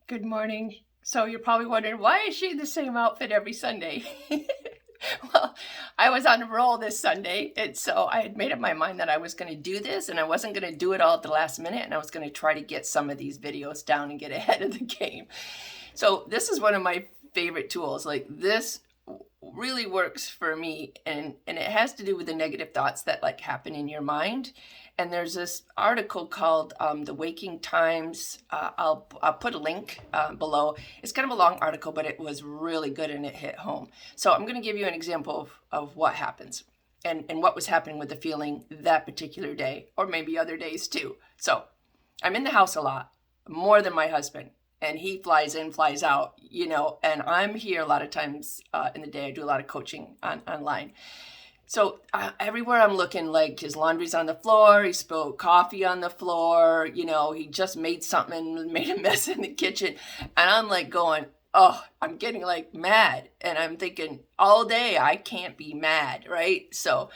Good morning. So you're probably wondering, why is she in the same outfit every Sunday? Well, I was on a roll this Sunday, and so I had made up my mind that I was going to do this, and I wasn't going to do it all at the last minute, and I was going to try to get some of these videos down and get ahead of the game. So this is one of my favorite tools. Like, this really works for me, and it has to do with the negative thoughts that like happen in your mind. And there's this article called The Waking Times. I'll put a link below. It's kind of a long article, but it was really good and it hit home. So I'm going to give you an example of what happens and what was happening with the feeling that particular day, or maybe other days too. So I'm in the house a lot, more than my husband. And he flies in, flies out, and I'm here a lot of times in the day. I do a lot of coaching online. So everywhere I'm looking, like, his laundry's on the floor, he spilled coffee on the floor, he just made something and made a mess in the kitchen. And I'm like going, oh, I'm getting like mad. And I'm thinking all day, I can't be mad, right? So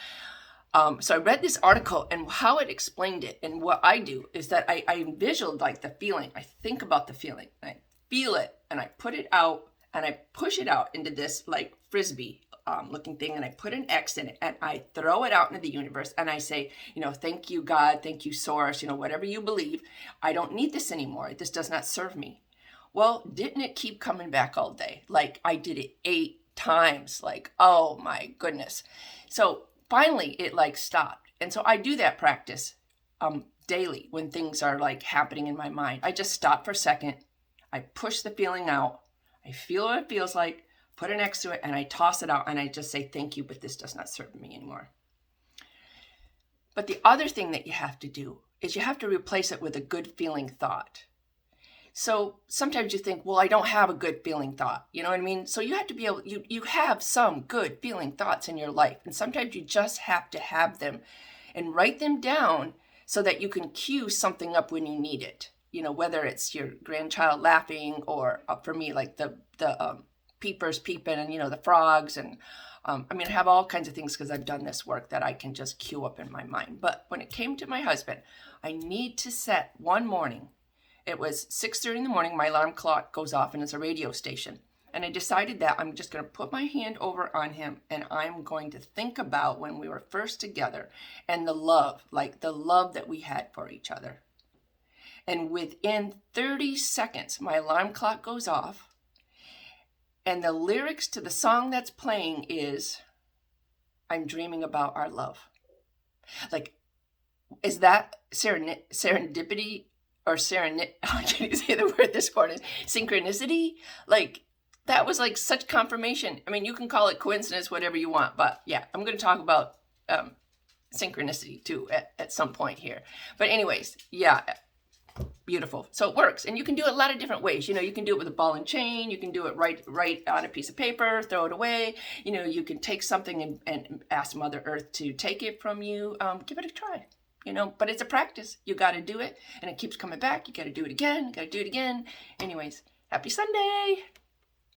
I read this article, and how it explained it, and what I do is that I visualize like the feeling. I think about the feeling, and I feel it, and I put it out, and I push it out into this like frisbee looking thing, and I put an X in it, and I throw it out into the universe, and I say, thank you, God, thank you, source, whatever you believe. I don't need this anymore. This does not serve me. Well, didn't it keep coming back all day? Like, I did it 8 times. Like, oh my goodness. So finally it like stopped. And so I do that practice daily when things are like happening in my mind. I just stop for a second. I push the feeling out. I feel what it feels like, put an X to it, and I toss it out, and I just say, thank you, but this does not serve me anymore. But the other thing that you have to do is you have to replace it with a good feeling thought. So sometimes you think, well, I don't have a good feeling thought. You know what I mean? So you have to be able, you have some good feeling thoughts in your life. And sometimes you just have to have them and write them down so that you can cue something up when you need it. Whether it's your grandchild laughing, or for me, like the peepers peeping, and, the frogs. And I have all kinds of things because I've done this work that I can just cue up in my mind. But when it came to my husband, I need to set one morning. It was 6:30 in the morning. My alarm clock goes off, and it's a radio station. And I decided that I'm just going to put my hand over on him, and I'm going to think about when we were first together and the love that we had for each other. And within 30 seconds, my alarm clock goes off, and the lyrics to the song that's playing is, I'm dreaming about our love. Like, is that serendipity? Or I can't even say the word this morning. Synchronicity? Like, that was like such confirmation. You can call it coincidence, whatever you want. But yeah, I'm going to talk about synchronicity too at some point here. But anyways, yeah, beautiful. So it works. And you can do it a lot of different ways. You can do it with a ball and chain. You can do it right on a piece of paper, throw it away. You can take something and ask Mother Earth to take it from you. Give it a try. But it's a practice. You got to do it, and it keeps coming back. You got to do it again. You got to do it again. Anyways, happy Sunday.